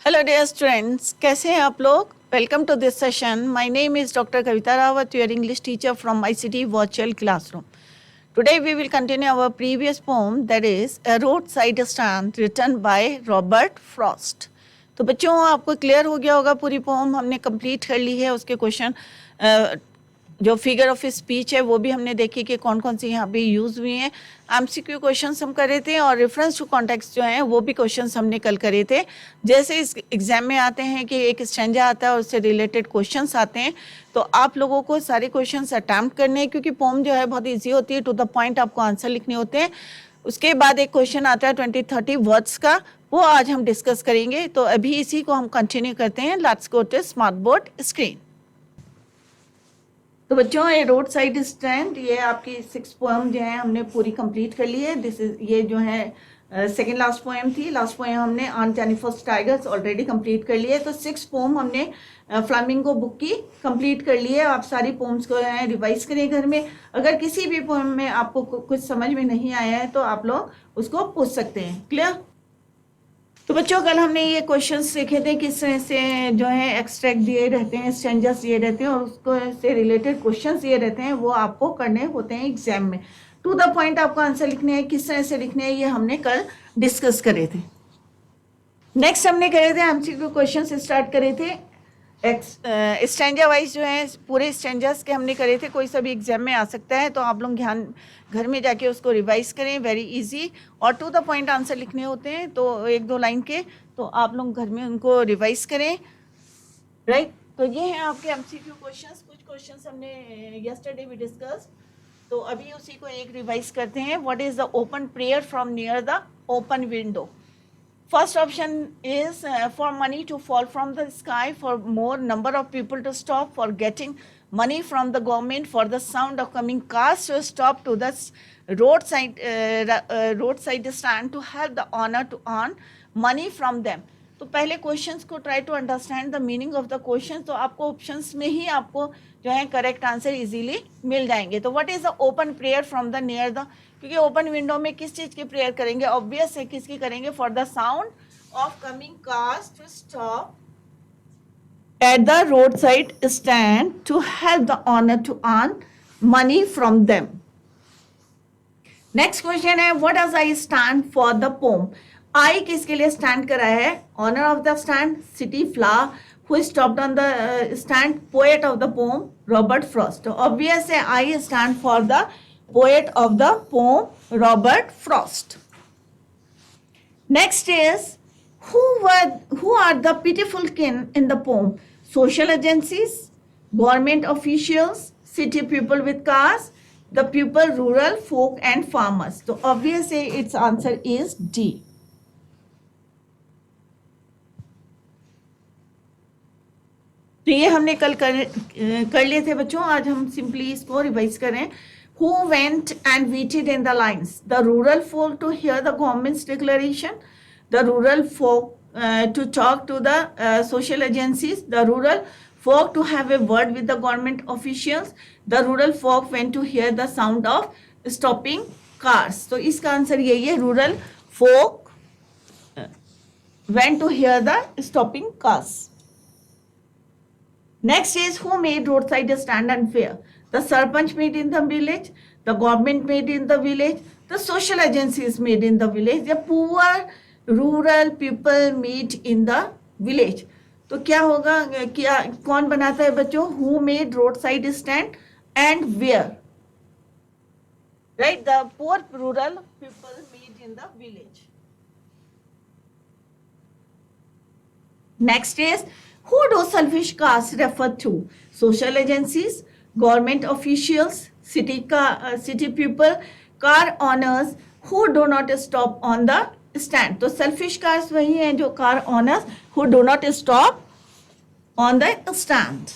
Hello dear students, कैसे हैं आप लोग। Welcome to this session. My name is doctor Kavita Rawat, your English teacher from ICT virtual classroom. Today we will continue our previous poem, that is A Roadside Stand, written by Robert Frost. तो बच्चों, आपको clear हो गया होगा, पूरी pome हमने complete कर ली है. उसके क्वेश्चन जो फिगर ऑफ स्पीच है वो भी हमने देखी कि कौन कौन सी यहाँ पे यूज़ हुई हैं. MCQ क्वेश्चंस हम कर रहे थे और रेफरेंस टू कॉन्टेक्स्ट जो हैं वो भी क्वेश्चंस हमने कल करे थे. जैसे इस एग्जाम में आते हैं कि एक स्टैंजा आता है और उससे रिलेटेड क्वेश्चंस आते हैं, तो आप लोगों को सारे क्वेश्चंस अटैम्प्ट करने हैं, क्योंकि पोम जो है बहुत ईजी होती है. टू द पॉइंट आपको आंसर लिखने होते हैं. उसके बाद एक क्वेश्चन आता है 20-30 वर्ड्स का, वो आज हम डिस्कस करेंगे. तो अभी इसी को हम कंटिन्यू करते हैं. Let's go to smart board screen. तो बच्चों, ये रोड साइड स्टैंड, ये आपकी 6 पोएम जो है हमने पूरी कंप्लीट कर ली है. दिस इज ये जो है सेकेंड लास्ट पोएम थी. लास्ट पोएम हमने on Jennifer's tigers already complete कर ली है. तो 6 पोएम हमने फ्लामिंगो बुक की कंप्लीट कर ली है. आप सारी पोएम्स को रिवाइज करें घर में. अगर किसी भी पोएम में आपको कुछ समझ में नहीं आया है तो आप लोग उसको पूछ सकते हैं. क्लियर. तो बच्चों, कल हमने ये क्वेश्चंस सीखे थे किस तरह से जो है एक्सट्रैक्ट दिए रहते हैं, स्ट्रेंजर्स दिए रहते हैं और उसको से रिलेटेड क्वेश्चंस दिए रहते हैं, वो आपको करने होते हैं एग्जाम में. टू द पॉइंट आपको आंसर लिखने हैं, किस तरह से लिखने हैं, ये हमने कल डिस्कस करे थे. नेक्स्ट हमने करे थे MCQ क्वेश्चन स्टार्ट करे थे. स्ट्रेंजर वाइज जो है पूरे स्ट्रेंजर्स के हमने करे थे. कोई सा भी एग्जाम में आ सकता है, तो आप लोग ध्यान घर में जाके उसको रिवाइज करें. वेरी इजी और टू द पॉइंट आंसर लिखने होते हैं, तो 1-2 लाइन के, तो आप लोग घर में उनको रिवाइज करें. राइट. तो ये हैं आपके MCQ क्वेश्चंस. कुछ क्वेश्चंस हमने यस्टरडे भी डिस्कस, तो अभी उसी को एक रिवाइज करते हैं. What is the open prayer from near the open window. First option is for money to fall from the sky, for more number of people to stop, for getting money from the government, for the sound of coming cars to stop, to the roadside stand to help the owner to earn money from them. तो पहले questions को try to understand the meaning of the question. तो आपको options में ही आपको जो है correct answer easily मिल जाएंगे. तो what is the open prayer from the near the, क्योंकि ओपन विंडो में किस चीज़ की प्रेयर करेंगे, ऑब्वियस है किसकी करेंगे, for the sound of coming cars to stop at the road side stand to help the owner to earn money from them. Next question है what does I stand for the poem. I किसके लिए stand करा है, owner of the stand city flower, who stopped on the stand, poet of the poem Robert Frost. Obvious है I stand for the poet of the poem, Robert Frost. Next is who are the pitiful kin in the poem? Social agencies, government officials, city people with cars, the people, rural folk and farmers. So obviously its answer is D. तो ये हमने कल कर लिए थे बच्चों. आज हम सिंपली इसको रिवाइज करें. Who went and waited in the lines? The rural folk to hear the government's declaration, the rural folk to talk to the social agencies, the rural folk to have a word with the government officials, the rural folk went to hear the sound of stopping cars. तो इसका answer यही है, rural folk went to hear the stopping cars. Next is who made roadside stand unfair? The Sarpanch made in the village, the government made in the village, the social agencies made in the village, the poor rural people meet in the village. तो क्या होगा, क्या कौन बनाता है बच्चों, who made roadside stand and where? Right, the poor rural people meet in the village. Next is who do selfish cars refer to? Social agencies, government officials, city people, car owners who do not stop on the stand. तो selfish cars वही हैं जो car owners who do not stop on the stand.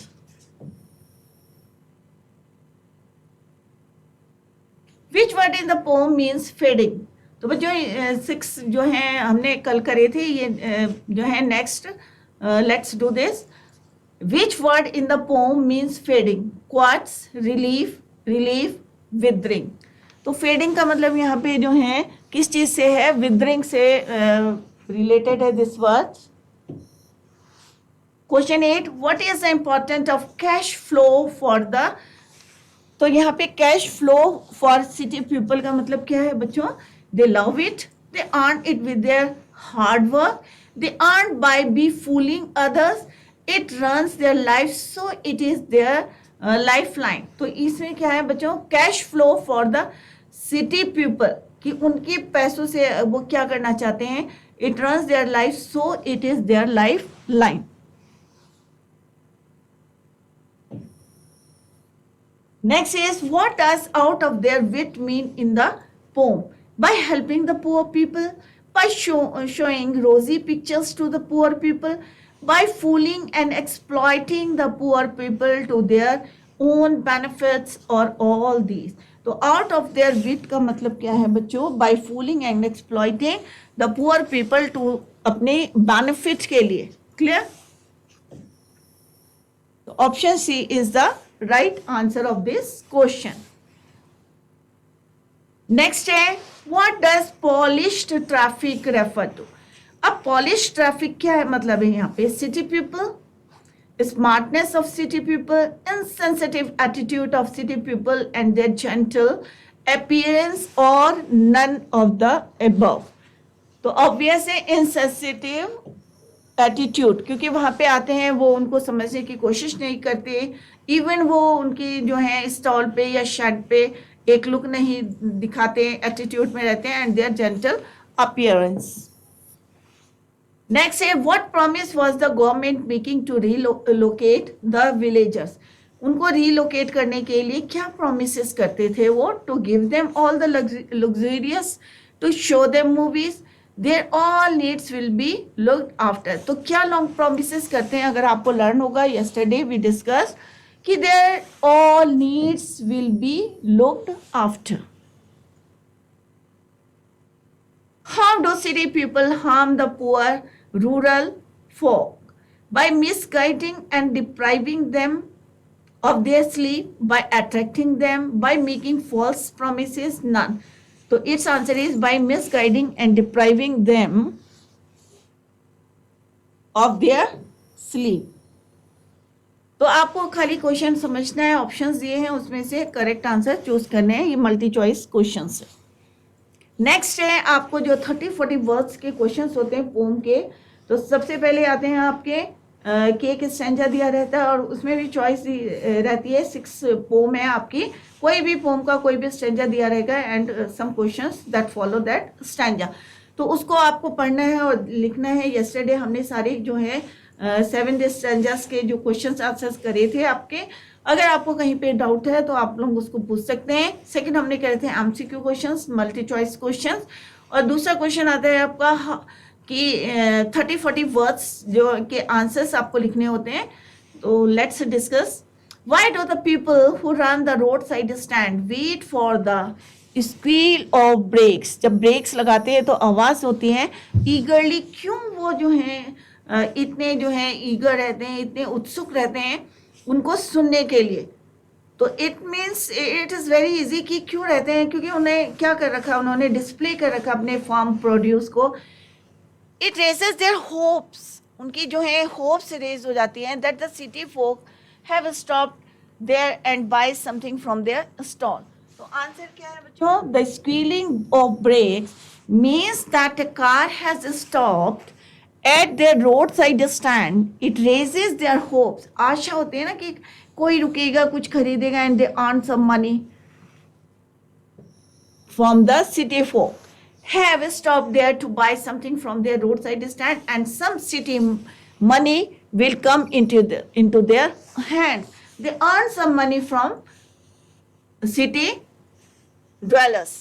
Which word in the poem means fading? तो बच्चों 6 जो है हमने कल करे थे, ये जो है next let's do this. Which word in the poem means fading? Quartz, relief, withering. तो फेडिंग का मतलब यहाँ पे जो है किस चीज से है, विदरिंग से रिलेटेड है this word. Question 8, what is the important of cash flow for the, तो यहाँ पे cash flow for city people का मतलब क्या है बच्चों? They love it, they earn it with their hard work, they earn by be fooling others, it runs their life, so it is their life line. तो इसमें क्या है बच्चों? Cash flow for the city people, कि उनके पैसों से वो क्या करना चाहते हैं? It runs their life, so it is their life line. Next is, what does out of their wit mean in the poem? By helping the poor people, by showing rosy pictures to the poor people, by fooling and exploiting the poor people to their own benefits, or all these. तो out of their wit का मतलब क्या है बच्चों? By fooling and exploiting the poor people to अपने benefit के लिए। Clear? तो option C is the right answer of this question. Next है, what does polished traffic refer to? अब polished traffic क्या है मतलब है यहाँ पे? City people, smartness of city people, insensitive attitude of city people and their gentle appearance, or none of the above. तो obvious है insensitive एटीट्यूड, क्योंकि वहां पे आते हैं वो उनको समझने की कोशिश नहीं करते, इवन वो उनकी जो है स्टॉल पे या शेड पे एक लुक नहीं दिखाते, एटीट्यूड में रहते हैं, and their gentle appearance. Next है, what promise was the government making to relocate the villagers? उनको रीलोकेट करने के लिए क्या प्रोमिस करते थे वो? To give them all the luxurious, to show them movies, their all needs will be looked after. तो क्या लॉन्ग प्रोमिस करते हैं? अगर आपको लर्न होगा, यस्टरडे वी डिस्कस कि their all needs will be looked after. How do city people harm the poor rural folk? By misguiding and depriving them of their sleep, by attracting them, by making false promises, none. So its answer is by misguiding and depriving them of their sleep. तो आपको खाली question समझना है, options दिए हैं उसमें से correct answer choose करने हैं, ये मल्टी चॉइस क्वेश्चन है। नेक्स्ट है आपको जो 30-40 वर्ड्स के क्वेश्चंस होते हैं पोम के, तो सबसे पहले आते हैं आपके के एक स्टैंजा दिया रहता है और उसमें भी चॉइस रहती है। 6 पोम है आपकी, कोई भी पोम का कोई भी स्टैंजा दिया रहेगा and some questions that follow that stanza, तो उसको आपको पढ़ना है और लिखना है। यस्टरडे हमने सारे जो है 7 स्टैंजास के जो क्वेश्चंस आंसर्स करे थे आपके, अगर आपको कहीं पे डाउट है तो आप लोग उसको पूछ सकते हैं। सेकंड हमने करे थे MCQ questions, multi choice questions, और दूसरा क्वेश्चन आता है आपका कि 30-40 वर्ड्स जो के आंसर्स आपको लिखने होते हैं। तो let's discuss. Why do the people who run the road side stand wait for the squeal of brakes? जब ब्रेक्स लगाते हैं तो आवाज होती है, ईगरली क्यों वो जो है इतने जो है ईगर रहते हैं, इतने उत्सुक रहते हैं उनको सुनने के लिए? तो it means it is very easy कि क्यों रहते हैं, क्योंकि उन्हें क्या कर रखा, उन्होंने डिस्प्ले कर रखा अपने फार्म प्रोड्यूस को। इट रेजेस देयर होप्स, उनकी जो है होप्स रेज हो जाती हैं, that the city folk have stopped there and buy something from their stall. तो आंसर क्या है बच्चों? The squealing of brakes means that a car has stopped at their road side stand, it raises their hopes. आशा होती है ना कि कोई रुकेगा, कुछ खरीदेगा, and they earn some money from the city folk have stopped there to buy something from their roadside stand, and some city money will come into their hands. They earn some money from city dwellers.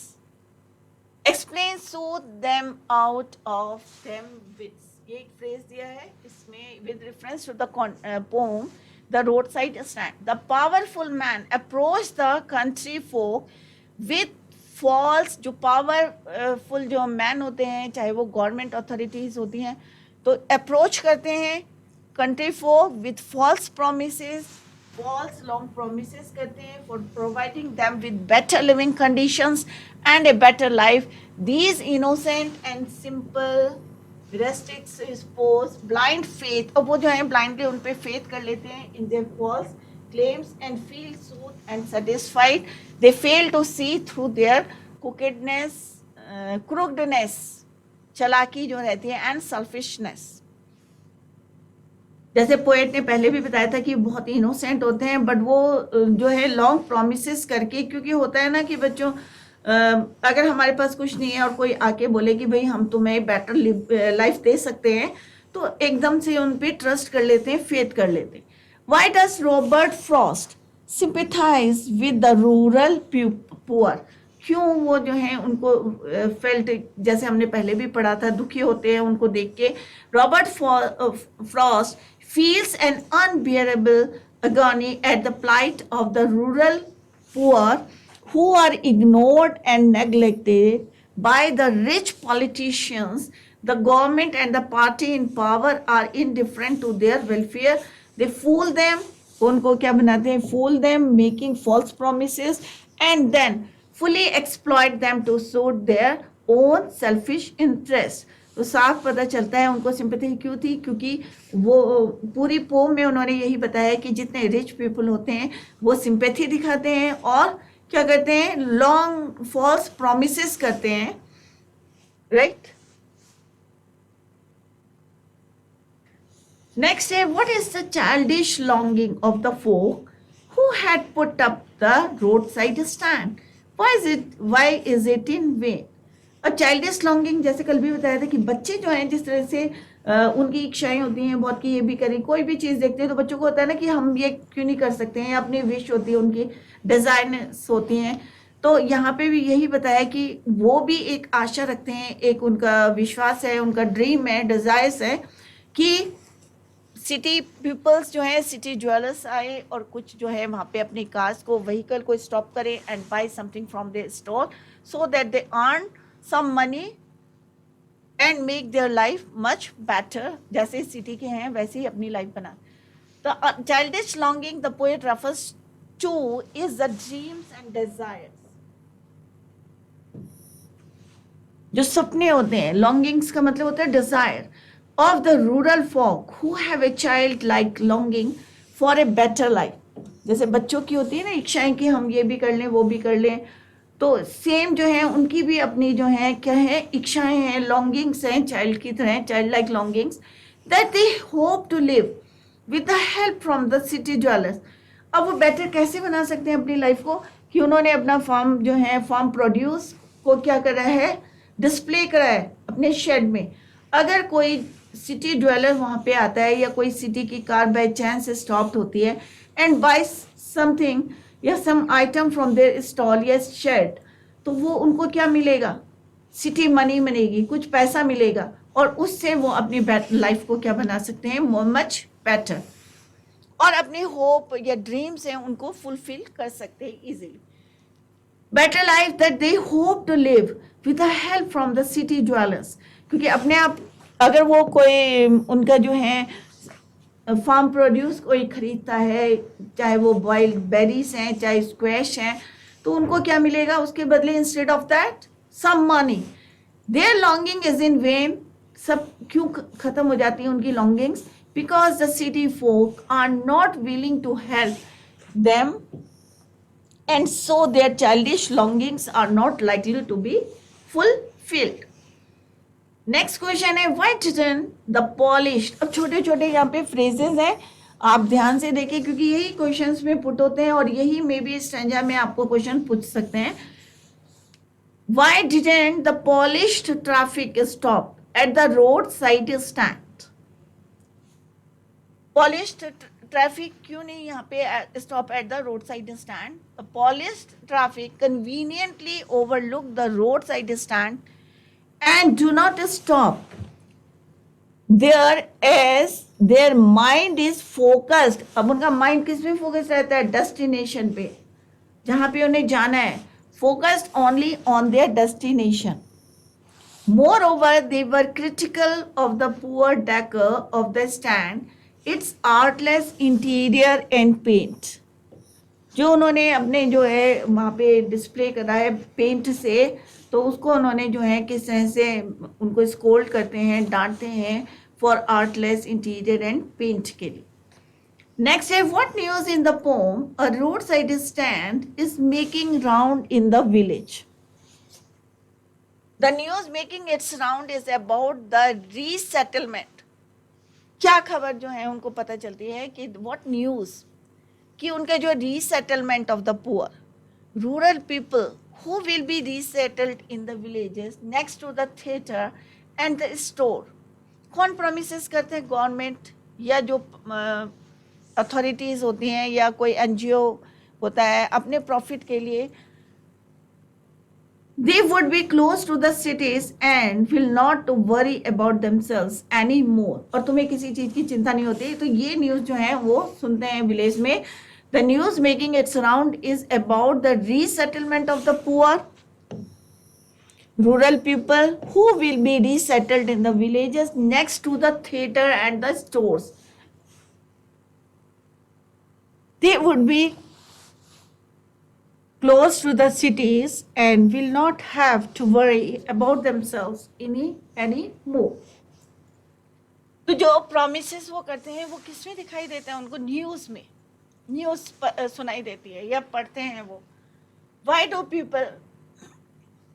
Explain, soothe them out of them wits. ये एक phrase दिया है इसमें with reference to the poem The Roadside Stand. The powerful man approached the country folk with false, जो powerful जो man होते हैं, चाहे वो गवर्नमेंट अथॉरिटीज़ होती हैं, तो अप्रोच करते हैं country folk with false promises, false long promises करते हैं for providing them with better living conditions and a better life. These innocent and simple rest expose blind faith, और वो जो है ब्लाइंडली उन पे फेथ कर लेते हैं in their false claims and feel soothed and satisfied. They fail to see through their crookedness, चालाकी जो रहती है, and selfishness. जैसे पोएट ने पहले भी बताया था कि बहुत ही इनोसेंट होते हैं, बट वो जो है लॉन्ग प्रोमिसेस करके, क्योंकि होता है ना कि बच्चों अगर हमारे पास कुछ नहीं है और कोई आके बोले कि भाई हम तुम्हें बेटर लाइफ दे सकते हैं, तो एकदम से उन पे ट्रस्ट कर लेते हैं, फेथ कर लेते हैं. Why does Robert Frost sympathize with the rural poor? क्यों वो जो है उनको फेल्ट, जैसे हमने पहले भी पढ़ा था, दुखी होते हैं उनको देख के. Robert Frost feels an unbearable agony at the plight of the rural poor who are ignored and neglected by the rich politicians. The government and the party in power are indifferent to their welfare. They fool them, उनको क्या बनाते हैं, fool them, making false promises and then fully exploit them to suit their own selfish interest. तो साफ पता चलता है उनको सिंपैथी क्यों थी, क्योंकि वो पूरी पोम में उन्होंने यही बताया कि जितने रिच पीपल होते हैं वो सिंपैथी दिखाते हैं और क्या करते हैं, लॉन्ग फॉल्स प्रोमिसेस करते हैं, राइट. Next है, what is the childish longing of the folk who had put up the roadside stand? Why is it in vain? A childish longing, जैसे कल भी बताया था कि बच्चे जो हैं जिस तरह से उनकी इच्छाएं होती हैं बहुत कि ये भी करें, कोई भी चीज़ देखते हैं तो बच्चों को होता है ना कि हम ये क्यों नहीं कर सकते हैं, अपनी विश होती है, उनकी डिज़ायर्स होती हैं. तो यहाँ पे भी यही बताया कि वो भी एक आशा रखते हैं, एक उनका विश्वास है, उनका ड्रीम है, डिज़ायर्स है कि सिटी पीपल्स जो है, सिटी ज्वेलर्स आए और कुछ जो है वहाँ पे अपनी कार्स को, व्हीकल को स्टॉप करें and buy something from their stall so that they earn some money and make their life much better. जैसे सिटी के हैं वैसे ही अपनी लाइफ बना. The childish longing the poet refers to is the dreams and desires. जो सपने होते हैं, लॉन्गिंग्स का मतलब होता है desire, of the rural folk who have a child-like longing for a better life. जैसे बच्चों की होती है ना इच्छाएं कि हम ये भी कर लें, वो भी कर लें, तो सेम जो है उनकी भी अपनी जो है क्या है, इच्छाएं हैं, लॉन्गिंग्स हैं, चाइल्ड की तरह, चाइल्ड-like longings that they hope to live with the help from the city dwellers. अब वो बेटर कैसे बना सकते हैं अपनी लाइफ को, कि उन्होंने अपना फार्म जो है, फार्म प्रोड्यूस को क्या करा है, डिस्प्ले करा है अपने शेड में. अगर कोई सिटी ड्वेलर वहाँ पे आता है या कोई सिटी की कार बाय चांस से स्टॉप होती है एंड बाय समथिंग या सम आइटम फ्रॉम देयर स्टॉल या शेड, तो वो उनको क्या मिलेगा, सिटी मनी मिलेगी, कुछ पैसा मिलेगा, और उससे वो अपनी लाइफ को क्या बना सकते हैं, मच बेटर, और अपनी होप या ड्रीम्स हैं उनको फुलफिल कर सकते हैं easily. Better life that they hope to live with the help from the city dwellers. क्योंकि अपने आप अगर वो कोई उनका जो है फार्म प्रोड्यूस कोई खरीदता है, चाहे वो बॉइल्ड बेरीज हैं, चाहे स्क्वैश हैं, तो उनको क्या मिलेगा उसके बदले, instead of that some money. Their longing is in vain. सब क्यों खत्म हो जाती है उनकी longings, because the city folk are not willing to help them and so their childish longings are not likely to be fulfilled. Next question है, why didn't the polished. अब छोटे छोटे यहाँ पे फ्रेजेस हैं, आप ध्यान से देखिए क्योंकि यही क्वेश्चंस में पुट होते हैं और यही मे बी स्टैंजा में आपको क्वेश्चन पूछ सकते हैं. Why didn't the polished traffic stop at the road side stand. Polished traffic क्यों नहीं यहाँ पे stop at the road side stand. Polished traffic conveniently overlook the road side stand and do not stop there as their mind is focused. अब उनका mind किस पे focus रहता है, डेस्टिनेशन पे, जहाँ पे उन्हें जाना है, focused only on their destination. Moreover, they were critical of the poor decor of the stand, its artless interior and paint. जो उन्होंने अपने जो है वहाँ पे डिस्प्ले करा है पेंट से, तो उसको उन्होंने जो है किस तरह से उनको स्कोल्ड करते हैं, डांटते हैं for artless interior and paint के लिए. नेक्स्ट है what news in the poem a road side stand is making round in the village. The news making its round is about the resettlement. क्या खबर जो है उनको पता चलती है कि व्हाट न्यूज कि उनका जो resettlement of the poor rural people who will be resettled in the villages next to the theater and the store. कौन promises करते हैं? गवर्नमेंट या जो अथॉरिटीज़ होती हैं या कोई एनजीओ होता है अपने प्रॉफिट के लिए. They would be close to the cities and will not worry about themselves anymore. और तुम्हें किसी चीज़ की चिंता नहीं होती. तो ये न्यूज़ जो है वो सुनते हैं विलेज में. The news making its round is about the resettlement of the poor rural people who will be resettled in the villages next to the theater and the stores. They would be close to the cities and will not have to worry about themselves anymore. तो जो promises वो करते हैं वो किस में दिखाई देते हैं? उनको न्यूज़ में न्यूज़ सुनाई देती है या पढ़ते हैं वो. Why do people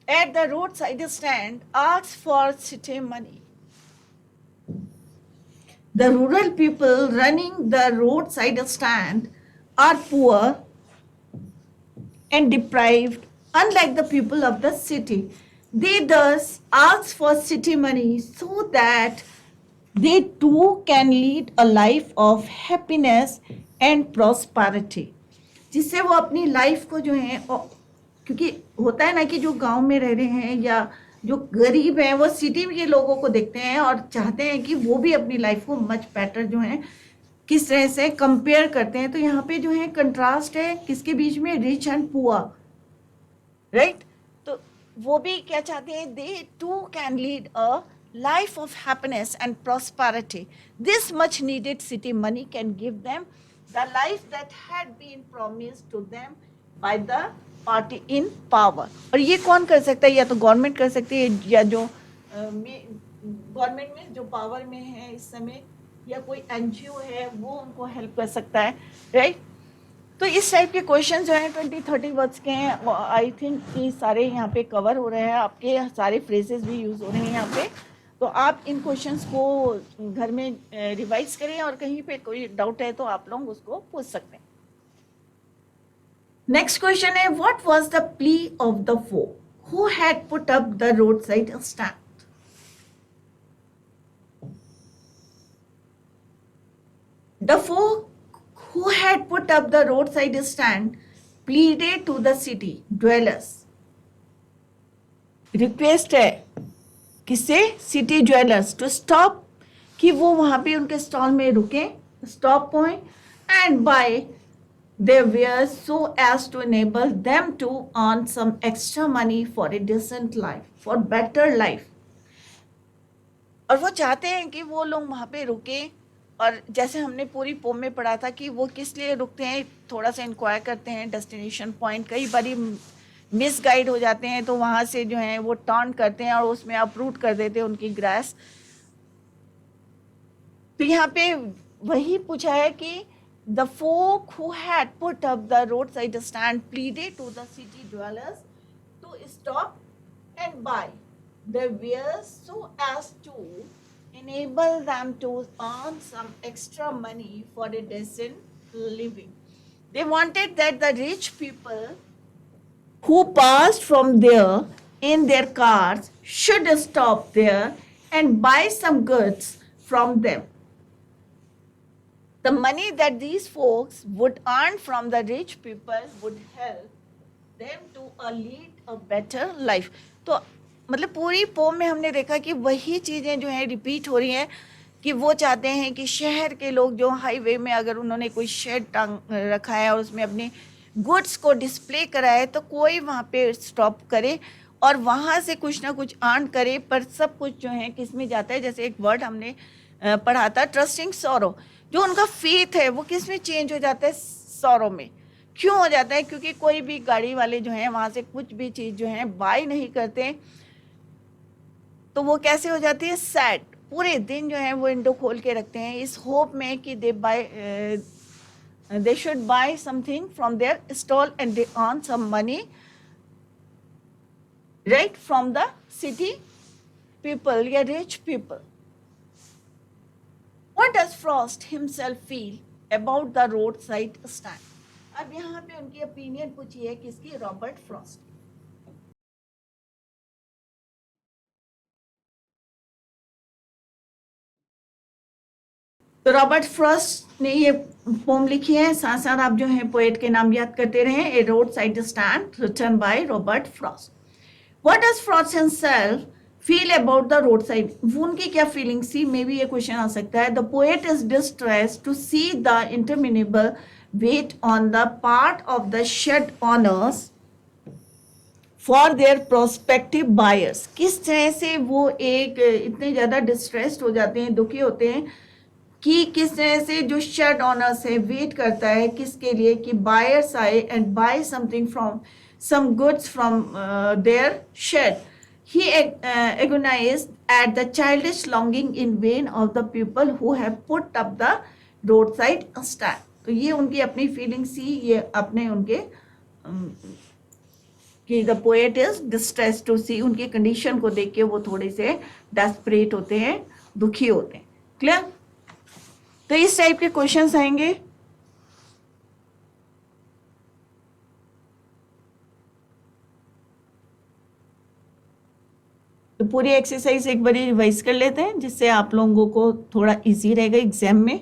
at the roadside stand ask for city money? The rural people running the roadside stand are poor and deprived, unlike the people of the city. They thus ask for city money so that they too can lead a life of happiness and prosperity. जिससे वो अपनी life को जो है, क्योंकि होता है ना कि जो गांव में रह रहे हैं या जो गरीब हैं वो सिटी के लोगों को देखते हैं और चाहते हैं कि वो भी अपनी लाइफ को मच बेटर जो है किस तरह से कंपेयर करते हैं. तो यहाँ पे जो है कंट्रास्ट है किसके बीच में? Rich and poor, right. तो वो भी क्या चाहते हैं? They too can lead a life of happiness and prosperity. This much needed city money can give them the life that had been promised to them by the party in power. और ये कौन कर सकता है? या तो government कर सकती है या जो गवर्नमेंट में जो पावर में है इस समय या कोई एनजीओ है वो उनको हेल्प कर सकता है, राइट. तो इस टाइप के क्वेश्चन जो हैं 20-30 वर्ड्स के हैं. आई थिंक कि सारे यहाँ पे कवर हो रहे हैं, आपके सारे फ्रेजेस भी यूज़ हो रहे हैं यहाँ पे. तो आप इन क्वेश्चंस को घर में रिवाइज करें और कहीं पे कोई डाउट है तो आप लोग उसको पूछ सकते हैं. नेक्स्ट क्वेश्चन है what was the plea of the poor who had put up the road side stand. The poor who had put up the road side stand pleaded to the city dwellers. Request है किससे? City jewellers to stop, कि वो वहाँ पे उनके stall में रुकें, stop point and buy their wares so as to enable them to earn some extra money for a decent life, for better life. और वो चाहते हैं कि वो लोग वहाँ पे रुकें. और जैसे हमने पूरी पोम में पढ़ा था कि वो किस लिए रुकते हैं, थोड़ा सा इंक्वायर करते हैं डेस्टिनेशन पॉइंट. कई बारी मिसगाइड हो जाते हैं तो वहाँ से जो है वो टर्न करते हैं और उसमें अपरूट कर देते हैं उनकी ग्रास. तो यहाँ पे वही पूछा है कि the folk who had put up the road side stand pleaded to the city dwellers to stop and buy their wares so as to enable them to earn some extra money for a decent living. They wanted that the rich people who passed from there in their cars should stop there and buy some goods from them. The money that these folks would earn from the rich people would help them to lead a better life. तो मतलब पूरी pome में हमने देखा कि वही चीज़ें जो हैं रिपीट हो रही हैं कि वो चाहते हैं कि शहर के लोग जो हाईवे में अगर उन्होंने कोई शेड टांग रखा है और उसमें अपने गुड्स को डिस्प्ले करा है तो कोई वहाँ पे स्टॉप करे और वहाँ से कुछ ना कुछ अर्न करे. पर सब कुछ जो है किस में जाता है, जैसे एक वर्ड हमने पढ़ा था ट्रस्टिंग सॉरो, जो उनका फेथ है वो किस में चेंज हो जाता है? सॉरो में. क्यों हो जाता है? क्योंकि कोई भी गाड़ी वाले जो हैं वहाँ से कुछ भी चीज़ जो है बाय नहीं करते, तो वो कैसे हो जाती है? सैड। पूरे दिन जो है वो विंडो खोल के रखते हैं इस होप में कि they should buy something from their stall and they earn some money, right, from the city people, yeah, rich people. What does Frost himself feel about the roadside stand? अब यहाँ पे उनकी ओपिनियन पूछी है किसकी? Robert Frost. तो Robert Frost ने ये पोम लिखी है। साथ साथ आप जो है पोएट के नाम याद करते रहें। A road side stand written by Robert Frost. What does Frost himself feel about the road side? वो उनकी क्या फीलिंग्स थी? मे बी ये क्वेश्चन आ सकता है। The poet is distressed to see the interminable wait on the part of the shed owners for their prospective buyers. किस तरह से वो एक इतने ज़्यादा डिस्ट्रेस्ड हो जाते हैं, दुखी होते हैं कि किस तरह से जो शेड ऑनर्स है वेट करता है किसके लिए? कि बायर्स आए and buy something from some goods from their shed. He agonized at the childish longing in vain of the people who have put up the roadside stand. तो ये उनकी अपनी फीलिंग्स थी, ये अपने उनके कि the poet is distressed to see, उनकी कंडीशन को देख के वो थोड़े से डेस्परेट होते हैं, दुखी होते हैं। क्लियर? तो इस टाइप के क्वेश्चंस आएंगे। तो पूरी एक्सरसाइज एक बार रिवाइज कर लेते हैं जिससे आप लोगों को थोड़ा इजी रहेगा एग्जाम में।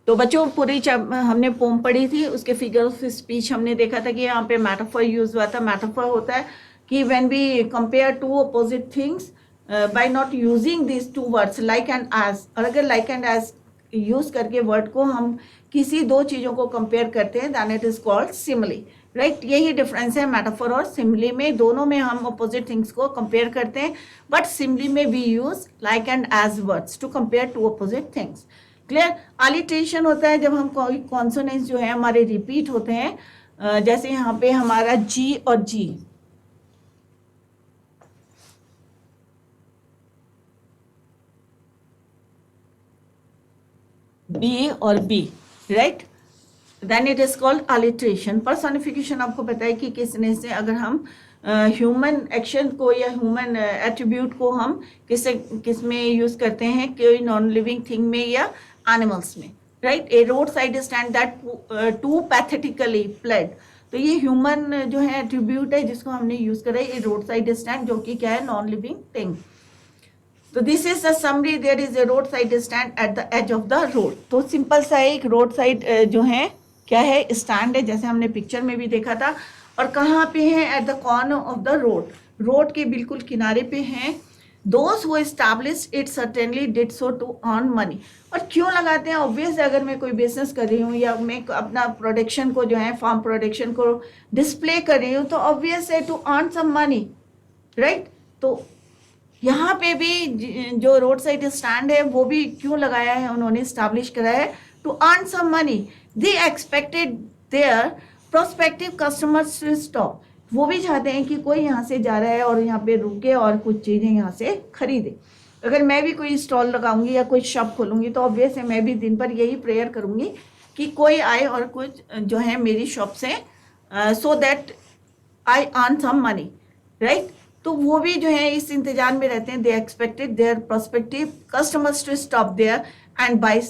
तो बच्चों पूरी हमने पोम पढ़ी थी, उसके फिगर ऑफ स्पीच हमने देखा था कि यहाँ पे मेटाफर यूज हुआ था। मेटाफर होता है कि when we compare two opposite things by not using this two words like and as, और अगर लाइक एंड एज यूज करके वर्ड को हम किसी दो चीज़ों को कंपेयर करते हैं then it is called simile, right. यही डिफरेंस है मेटाफर और सिमिली में। दोनों में हम अपोजिट थिंग्स को कंपेयर करते हैं, बट सिमिली में we use like and as words to compare two opposite things. Clear? Alliteration होता है जब हम कोई कॉन्सोनेंट्स जो है हमारे रिपीट होते हैं, जैसे यहाँ पे हमारा जी और जी, बी और B, right, then it is called alliteration. Personification आपको पता है कि किसने से अगर हम ह्यूमन एक्शन को या ह्यूमन एट्रीब्यूट को हम किस में यूज करते हैं, कोई नॉन लिविंग थिंग में या एनिमल्स में, right. A road side stand that too pathetically pled, तो ये ह्यूमन जो है एट्रीब्यूट है जिसको हमने यूज करा है, ए रोड साइड स्टैंड, जो कि क्या है? Non living thing. तो this is the summary, there is a road side stand at the edge of the road. तो सिंपल सा एक रोड साइड जो है क्या है? स्टैंड है, जैसे हमने पिक्चर में भी देखा था। और कहाँ पे है? At the corner of the road, road के बिल्कुल किनारे पे हैं। Those who established it certainly did so to earn money। और क्यों लगाते हैं? ऑब्वियस, अगर मैं कोई बिजनेस कर रही हूँ या मैं अपना प्रोडक्शन को जो है फार्म प्रोडक्शन को डिस्प्ले कर रही हूँ, तो ऑब्वियस है to earn some money, right. तो यहाँ पे भी जो रोड साइड स्टैंड है वो भी क्यों लगाया है उन्होंने? स्टैब्लिश कराया है to earn some money. They expected their prospective customers to stop, वो भी चाहते हैं कि कोई यहाँ से जा रहा है और यहाँ पे रुके और कुछ चीज़ें यहाँ से खरीदे। अगर मैं भी कोई स्टॉल लगाऊंगी या कोई शॉप खोलूंगी तो ऑब्वियस है मैं भी दिन भर यही प्रेयर करूंगी कि कोई आए और कुछ जो है मेरी शॉप से so that I earn some money, right. तो वो भी जो है इस इंतजार में रहते हैं। They expected their prospective customers to stop there and buy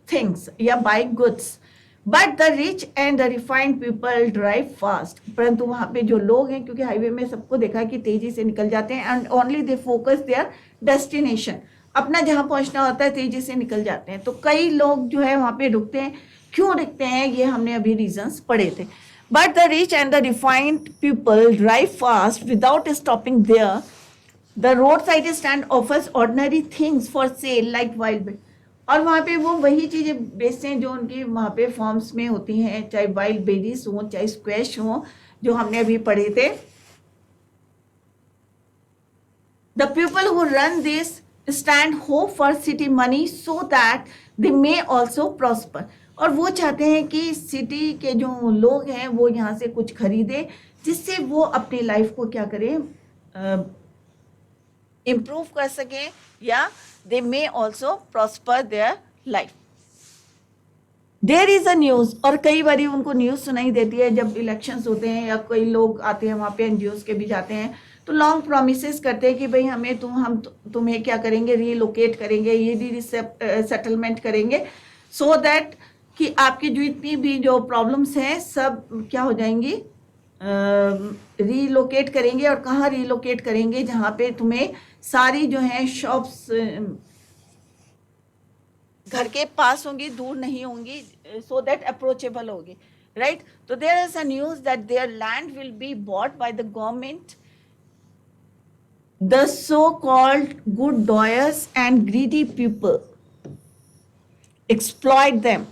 things या buy goods, but the rich and the refined people drive fast. परंतु वहाँ पे जो लोग हैं, क्योंकि हाईवे में सबको देखा कि तेजी से निकल जाते हैं, and only they focus there destination, अपना जहाँ पहुँचना होता है तेजी से निकल जाते हैं। तो कई लोग जो है वहाँ पे रुकते हैं। क्यों रुकते हैं? ये हमने अभी रीजंस पढ़े थे। But the rich and the refined people drive fast without stopping there. The road side stand offers ordinary things for sale like wild, और वहाँ पे वो वही चीज़ें बेचते हैं जो उनकी वहाँ पे फॉर्म्स में होती हैं, चाहे वाइल्ड बेरीज हो, चाहे स्क्वैश हो, जो हमने अभी पढ़े थे। The people who run this stand hope for city money so that they may also prosper. और वो चाहते हैं कि सिटी के जो लोग हैं वो यहाँ से कुछ खरीदें जिससे वो अपनी लाइफ को क्या करें, इम्प्रूव कर सकें, या they may also prosper their life. There is a news, और कई बार उनको न्यूज सुनाई देती है जब इलेक्शंस होते हैं या कोई लोग आते हैं वहां पे, एनजीओ के भी जाते हैं, तो लॉन्ग प्रोमिस करते हैं कि भाई हमें हम तुम्हें क्या करेंगे, रीलोकेट करेंगे, ये सेटलमेंट करेंगे, सो दैट कि आपकी जो इतनी भी जो प्रॉब्लम्स हैं सब क्या हो जाएंगी, रीलोकेट करेंगे। और कहाँ रीलोकेट करेंगे, जहाँ पे तुम्हें सारी जो है शॉप्स घर के पास होंगी, दूर नहीं होंगी, सो दैट अप्रोचेबल होगी, राइट। तो there is a news that their land will be bought by the government, the so called good doers and greedy people exploit them.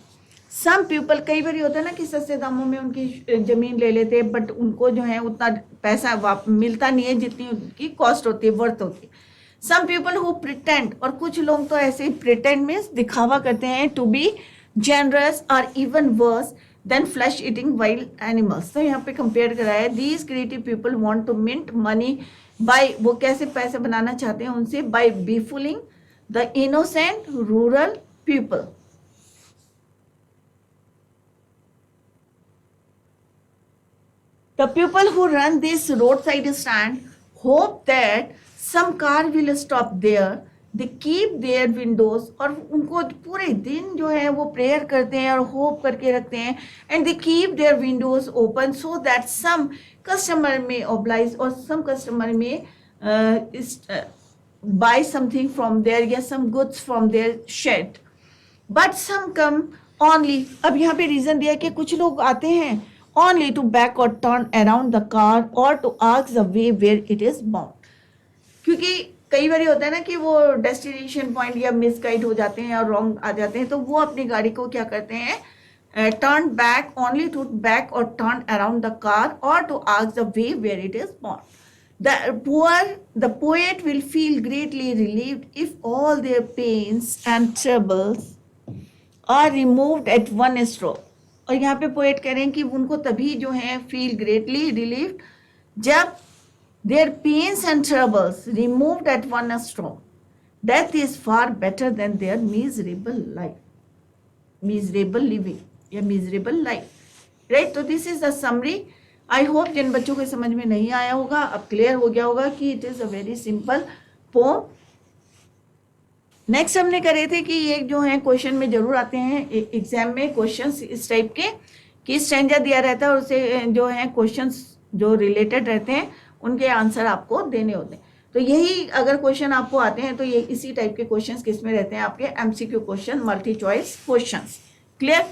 Some people, कई बार होता है ना कि सस्ते दामों में उनकी जमीन ले लेते हैं, बट उनको जो है उतना पैसा मिलता नहीं है जितनी उनकी कॉस्ट होती है, वर्थ होती है। सम पीपल हु प्रिटेंड, और कुछ लोग तो ऐसे प्रिटेंड मीन्स दिखावा करते हैं, टू बी जेनरस और even worse than flesh eating wild animals. तो यहाँ पे कंपेयर करा है, these creative people want to mint money by, वो कैसे पैसे बनाना चाहते हैं उनसे, by befooling the innocent rural people. The people who run this roadside stand hope that some car will stop there. They keep their windows, और उनको पूरे दिन जो है वो प्रेयर करते हैं और होप करके रखते हैं, and they keep their windows open so that some customer may oblige, और some customer may buy something from there, या some goods from their shed. But some come only, अब यहाँ पे रीजन दिया कि कुछ लोग आते हैं only to back or turn around the car or to ask the way where it is bound. क्योंकि कई बार होता है ना कि वो डेस्टिनेशन पॉइंट या मिसगाइड हो जाते हैं और रॉन्ग आ जाते हैं, तो वो अपनी गाड़ी को क्या करते हैं, turn back, only to back और टर्न अराउंड द कार और to ask the way where it is bound. The poet will feel greatly relieved if all their pains and troubles are removed at one stroke. और यहाँ पे poet कह रहे हैं कि उनको तभी जो है फील ग्रेटली रिलीव्ड जब their pains and troubles removed at one stroke. Death is far better than their miserable life, miserable living या miserable life, right? तो this is the summary. I hope जिन बच्चों को समझ में नहीं आया होगा अब क्लियर हो गया होगा कि it is a very simple poem. Next हमने करे थे कि ये जो है क्वेश्चन में जरूर आते हैं एग्जाम में क्वेश्चंस इस टाइप के कि स्ट्रेंजर दिया रहता है और उसे जो है क्वेश्चंस जो रिलेटेड रहते हैं उनके आंसर आपको देने होते हैं. तो यही अगर क्वेश्चन आपको आते हैं तो ये इसी टाइप के क्वेश्चंस किस में रहते हैं, आपके MCQ question, multi choice questions. Clear?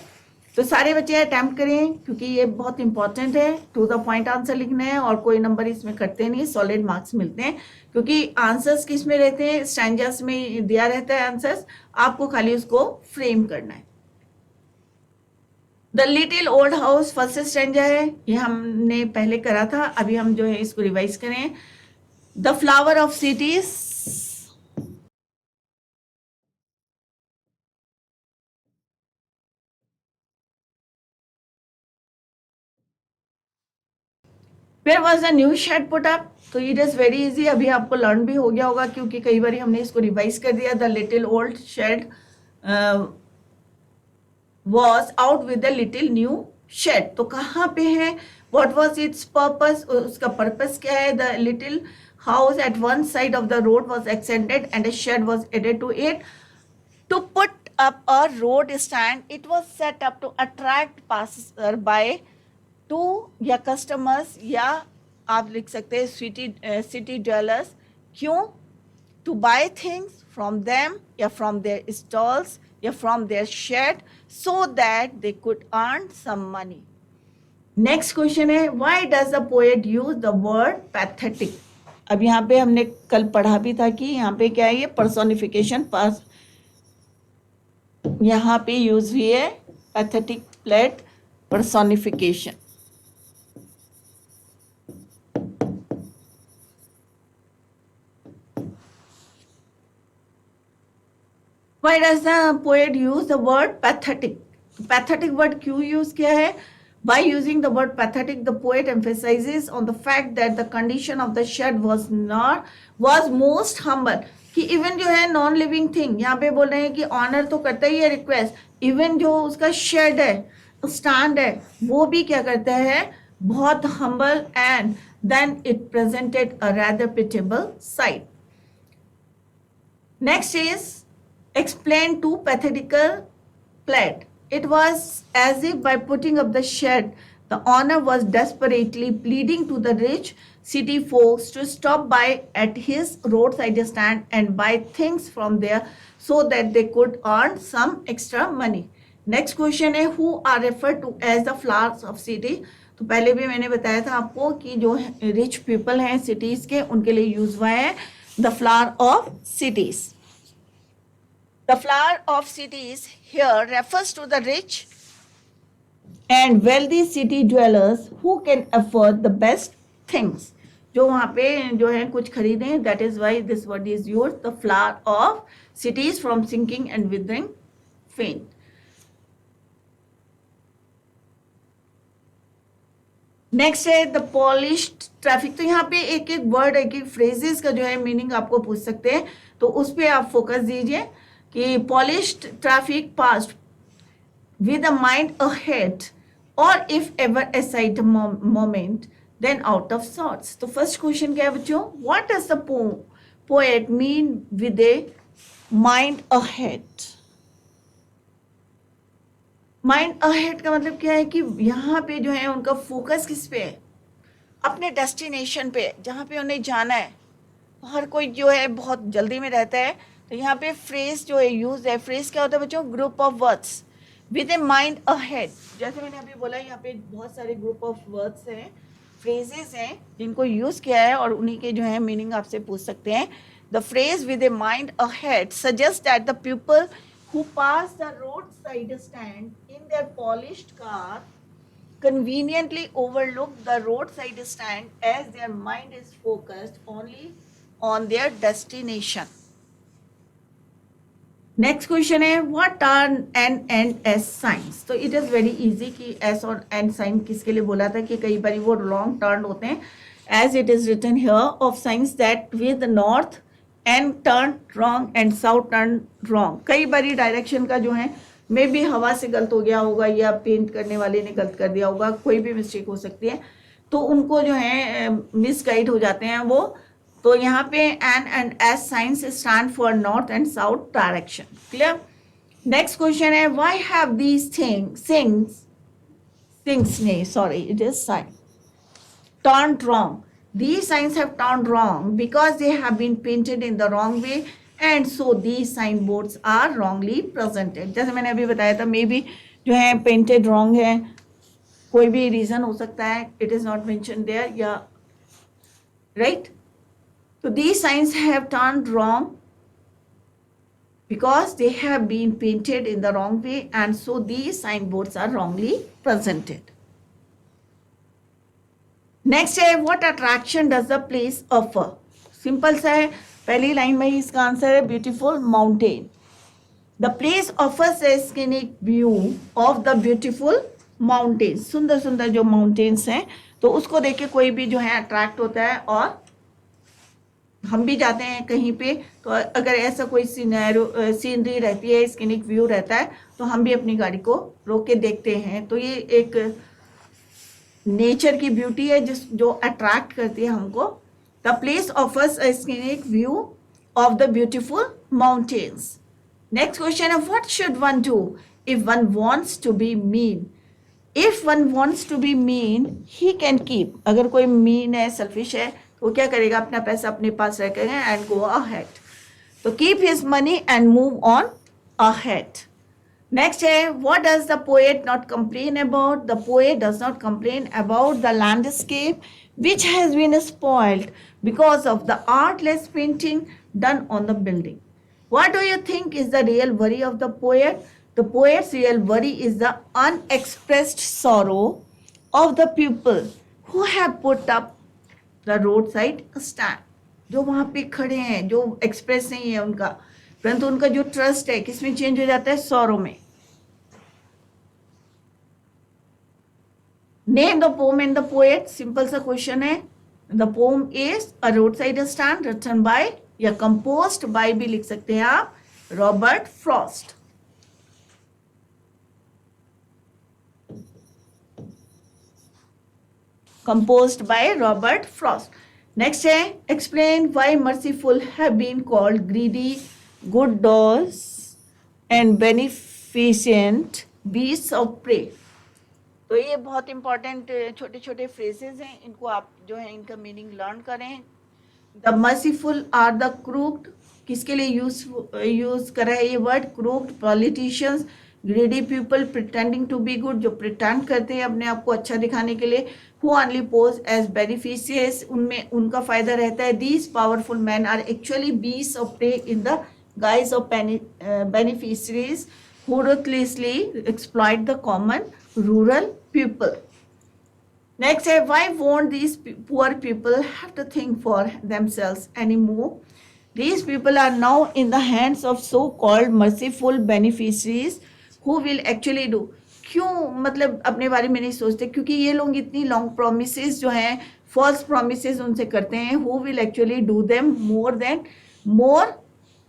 तो सारे बच्चे अटैम्प्ट करें क्योंकि ये बहुत इंपॉर्टेंट है, टू द पॉइंट आंसर लिखना है और कोई नंबर इसमें कटते नहीं, सॉलिड मार्क्स मिलते हैं क्योंकि आंसर्स किस में रहते हैं, स्टैंजर्स में दिया रहता है आंसर्स, आपको खाली उसको फ्रेम करना है. The little old house first stanza है, ये हमने पहले करा था, अभी हम जो है इसको रिवाइज करें. The flower of cities, Where was the new shed put up? तो इट इज वेरी इजी, अभी आपको लर्न भी हो गया होगा क्योंकि कई बार हमने इसको रिवाइज कर दिया. The little old shed was out with the little new shed. तो कहाँ पे है, व्हाट वाज इट्स पर्पस, उसका पर्पस क्या है. The little house at one side of the road was extended and a shed was added to it to put up a road stand. It was set up to attract passer-by to या customers या आप लिख सकते हैं city dwellers. क्यों? To buy things from them या from their stalls या from their shed so that they could earn some money. Next question है, why does the poet use the word pathetic? अब यहाँ पे हमने कल पढ़ा भी था कि यहाँ पे क्या है, ये personification पास यहाँ पे यूज हुई है, pathetic plate personification. Why does the poet use the word pathetic? Pathetic word क्यों use किया है? By using the word pathetic, the poet emphasizes on the fact that the condition of the shed was most humble. कि even जो है non living thing, यहाँ पे बोल रहे हैं कि ऑनर तो करता ही है रिक्वेस्ट, इवन जो उसका शेड है, स्टैंड है, वो भी क्या करता है, बहुत humble, and then it presented a rather pitiable sight. Next is explain to pathetical plight. It was as if by putting up the shed, the owner was desperately pleading to the rich city folks to stop by at his roadside stand and buy things from there so that they could earn some extra money. Next question है who are referred to as the flowers of city. तो पहले भी मैंने बताया था आपको कि जो रिच पीपल हैं सिटीज के, उनके लिए यूज हुआ है the flower of cities. The flower of cities here refers to the rich and wealthy city dwellers who can afford the best things. जो वहाँ पे जो है कुछ खरीदें, that is why this word is used, the flower of cities from sinking and withering faint. Next है the polished traffic. तो यहाँ पे एक एक वर्ड, एक एक फ्रेजेस का जो है मीनिंग आपको पूछ सकते हैं, तो उस पर आप फोकस दीजिए कि polished traffic past with a mind ahead और if ever a sight moment then out of sorts. तो फर्स्ट क्वेश्चन क्या है बच्चों, what does the poet mean with a mind ahead? Mind ahead का मतलब क्या है कि यहाँ पे जो है उनका फोकस किस पे है, अपने डेस्टिनेशन पे, जहाँ पे उन्हें जाना है. हर कोई जो है बहुत जल्दी में रहता है, तो यहाँ पे फ्रेज जो है यूज है, फ्रेज क्या होता है बच्चों, group of words with a mind ahead. जैसे मैंने अभी बोला यहाँ पे बहुत सारे ग्रुप ऑफ वर्ड्स हैं, फ्रेजेस हैं जिनको यूज किया है और उन्हीं के जो है मीनिंग आपसे पूछ सकते हैं. The phrase with a mind ahead suggest that the people who pass the roadside stand in their polished car conveniently overlook the roadside stand as their mind is focused only on their destination. Next question है what are N and S signs? तो it is very easy कि S और N sign किसके लिए बोला था कि कई बार वो wrong turn होते हैं, as it is written here of signs that with north and turn wrong and south turn wrong. कई बारी डायरेक्शन का जो है मे भी हवा से गलत हो गया होगा या पेंट करने वाले ने गलत कर दिया होगा, कोई भी मिस्टेक हो सकती है, तो उनको जो है मिसगाइड हो जाते हैं वो. तो यहाँ पे N and S signs stand for north and south direction. Clear? Next question है why have these things नहीं sorry it is sign turned wrong. These signs have turned wrong because they have been painted in the wrong way and so these signboards are wrongly presented. जैसे मैंने अभी बताया था may be जो है painted wrong है, कोई भी रीजन हो सकता है, it is not mentioned there या right. So these signs have turned wrong because they have been painted in the wrong way and so these signboards are wrongly presented. Next है what attraction does the place offer. Simple सा है, पहली line में ही इसका answer है beautiful mountain. The place offers a scenic view of the beautiful mountains. सुंदर सुंदर जो माउंटेन्स हैं तो उसको देख के कोई भी जो है अट्रैक्ट होता है. और हम भी जाते हैं कहीं पे तो अगर ऐसा कोई सीनरी रहती है, स्केनिक व्यू रहता है, तो हम भी अपनी गाड़ी को रोक के देखते हैं. तो ये एक नेचर की ब्यूटी है जो अट्रैक्ट करती है हमको. The place offers a scenic view of the beautiful mountains. Next question है what should one do if one wants to be mean. If one wants to be mean he can keep. अगर कोई mean है, selfish है, तो वो क्या करेगा, अपना पैसा अपने पास रखेगा एंड गो अहेड. तो keep his money and move on ahead. Next है what does the poet not complain about? The poet does not complain about the landscape which has been spoiled because of the artless painting done on the building. What do you think is the real worry of the poet? The poet's real worry is the unexpressed sorrow of the people who have put up the roadside stand. जो वहाँ पे खड़े हैं, जो express नहीं है उनका, परंतु उनका जो ट्रस्ट है किसमें चेंज हो जाता है, सॉरो में। Name the poem and the poet, simple सा क्वेश्चन है। The poem is a road side stand written by या कंपोज्ड बाय भी लिख सकते हैं आप, Robert Frost. composed by Robert Frost. Next है, explain why merciful have been called greedy, good dogs and beneficent beasts of prey. तो ये बहुत इंपॉर्टेंट छोटे छोटे फ्रेजेस हैं, इनको आप जो है इनका मीनिंग लर्न करें। The merciful are the crooked, किसके लिए यूज करा है ये word, crooked, politicians, greedy people pretending to be good, जो प्रिटेंड करते हैं अपने आप को अच्छा दिखाने के लिए, who only pose as beneficious, उनमें उनका फायदा रहता है। These powerful men are actually beast of prey in the guise of beneficiaries who ruthlessly exploit the common rural people. Next है, why won't these poor people have to think for themselves anymore? These people are now in the hands of so-called merciful beneficiaries who will actually do. क्यों मतलब अपने बारे में नहीं सोचते, क्योंकि ये लोग इतनी लॉन्ग प्रोमिसेस जो हैं, फॉल्स प्रोमिसेस उनसे करते हैं, who will actually do them more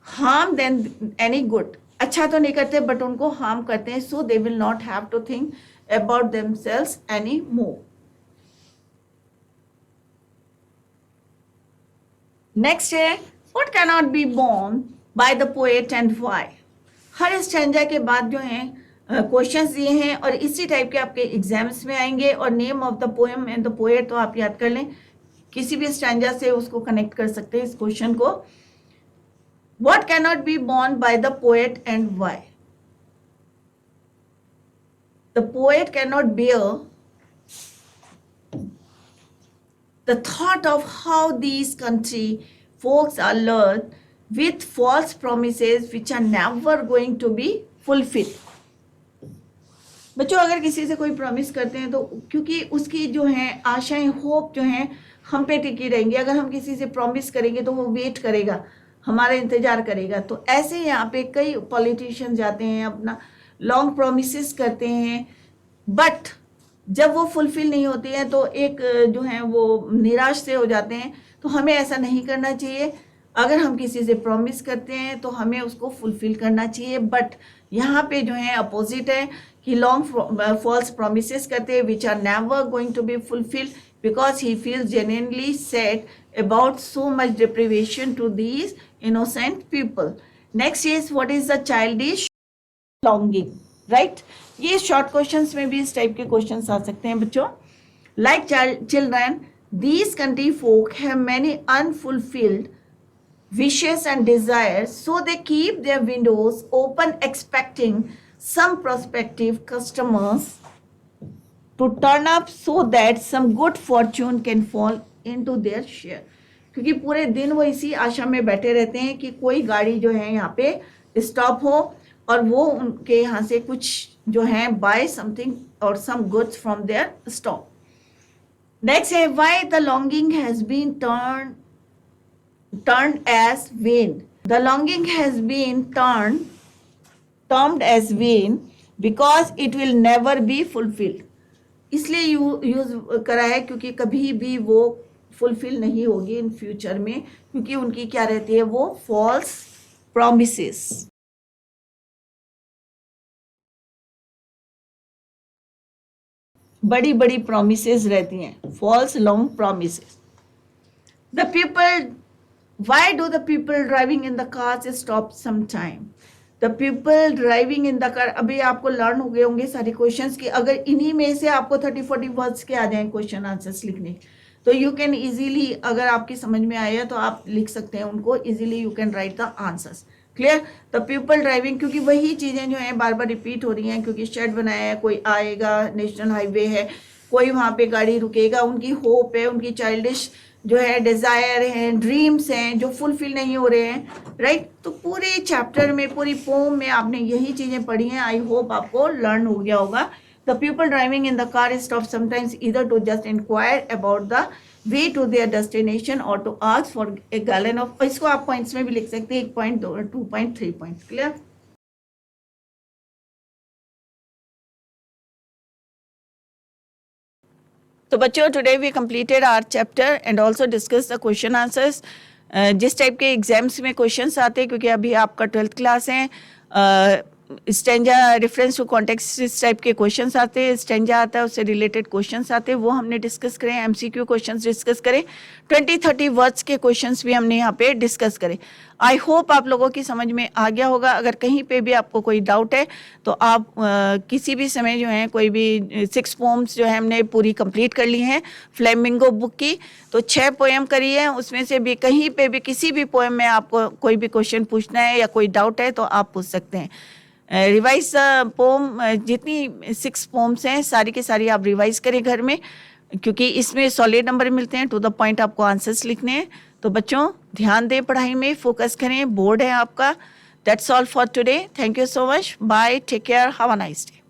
harm than any good. अच्छा तो नहीं करते बट उनको हार्म करते हैं, so they will not have to think about themselves any more. Next है, what can not be borne by the poet and why. हर stanza के बाद जो है क्वेश्चंस दिए हैं और इसी टाइप के आपके एग्जाम्स में आएंगे। और name of the poem and the poet तो आप याद कर लें, किसी भी स्टैंजा से उसको कनेक्ट कर सकते हैं इस क्वेश्चन को। What cannot be borne by the poet and why? The poet cannot bear the thought of how these country folks are lured with false promises which are never going to be fulfilled. बच्चों अगर किसी से कोई promise करते हैं तो क्योंकि उसकी जो है आशाएं, होप जो हैं हम पे टिकी रहेंगी। अगर हम किसी से प्रॉमिस करेंगे तो वो वेट करेगा, हमारा इंतजार करेगा। तो ऐसे यहाँ पे कई पॉलिटिशियन जाते हैं, अपना लॉन्ग प्रोमिसेस करते हैं, बट जब वो फुलफिल नहीं होती हैं तो एक जो है वो निराश से हो जाते हैं। तो हमें ऐसा नहीं करना चाहिए। अगर हम किसी से प्रॉमिस करते हैं तो हमें उसको फुलफिल करना चाहिए। बट यहाँ पे जो है अपोजिट है कि लॉन्ग फॉल्स प्रोमिसेस करते हैं which are never going to be fulfilled because he feels genuinely sad about so much deprivation to these innocent people. Next is, what is the childish longing, right? ये short questions में भी इस type के questions आ सकते हैं बच्चों। Like children, these country folk have many unfulfilled wishes and desires, so they keep their windows open expecting some prospective customers to turn up so that some good fortune can fall into their share. क्योंकि पूरे दिन वो इसी आशा में बैठे रहते हैं कि कोई गाड़ी जो है यहाँ पे स्टॉप हो और वो उनके यहाँ से कुछ जो है बाय समथिंग और some goods from their stock. Next है, why the longing has been turned as vain. The longing has been termed as vain because it will never be fulfilled. इसलिए यूज करा है क्योंकि कभी भी वो फुलफिल नहीं होगी इन फ्यूचर में, क्योंकि उनकी क्या रहती है, वो फॉल्स प्रॉमिसेस। बड़ी बड़ी प्रॉमिसेस रहती हैं, false long promises. The people, why do the people driving in the cars stop some time. The people driving in the car, अभी आपको लर्न हो गए होंगे सारे क्वेश्चंस की। अगर इन्हीं में से आपको 30-40 वर्ड्स के आ जाएं क्वेश्चन आंसर्स लिखने, तो यू कैन इजीली, अगर आपकी समझ में आया तो आप लिख सकते हैं उनको easily, you can write the answers. Clear. The people driving, क्योंकि वही चीज़ें जो हैं बार बार रिपीट हो रही हैं, क्योंकि शेड बनाया है, कोई आएगा, नेशनल हाईवे है, कोई वहाँ पे गाड़ी रुकेगा, उनकी होप है, उनकी चाइल्डिश जो है डिज़ायर हैं, ड्रीम्स हैं जो फुलफिल नहीं हो रहे हैं, राइट। तो पूरे चैप्टर में, पूरी पोम में आपने यही चीज़ें पढ़ी हैं। आई होप आपको लर्न हो गया होगा। The people driving in the car stop sometimes either to just inquire about the way to their destination और to ask for a gallon of, इसको आप पॉइंट्स में भी लिख सकते हैं, 1 पॉइंट, 2 पॉइंट, 3 पॉइंट। क्लियर? तो बच्चों, today we completed our chapter and also discuss the question answers. जिस टाइप के एग्जाम्स में क्वेश्चंस आते हैं, क्योंकि अभी आपका 12th क्लास है, स्टेंजा रेफरेंस टू कॉन्टेक्स्ट इस टाइप के क्वेश्चंस आते हैं, स्टेंजा आता है उससे रिलेटेड क्वेश्चंस आते हैं, वो हमने डिस्कस करें, एमसीक्यू क्वेश्चंस डिस्कस करें, 20-30 वर्ड्स के क्वेश्चंस भी हमने यहाँ पे डिस्कस करें। आई होप आप लोगों की समझ में आ गया होगा। अगर कहीं पे भी आपको कोई डाउट है तो आप किसी भी समय जो है, कोई भी 6 पोम्स जो है हमने पूरी कंप्लीट कर ली हैं फ्लेमिंगो बुक की, तो 6 पोएम करी है, उसमें से भी कहीं पे भी किसी भी पोएम में आपको कोई भी क्वेश्चन पूछना है या कोई डाउट है तो आप पूछ सकते हैं। रिवाइज पोम, जितनी 6 पोम्स हैं सारी की सारी आप रिवाइज करें घर में, क्योंकि इसमें सॉलिड नंबर मिलते हैं, टू द पॉइंट आपको आंसर्स लिखने हैं। तो बच्चों ध्यान दें, पढ़ाई में फोकस करें, बोर्ड है आपका। That's all for today. Thank you so much, bye, take care, have a nice day.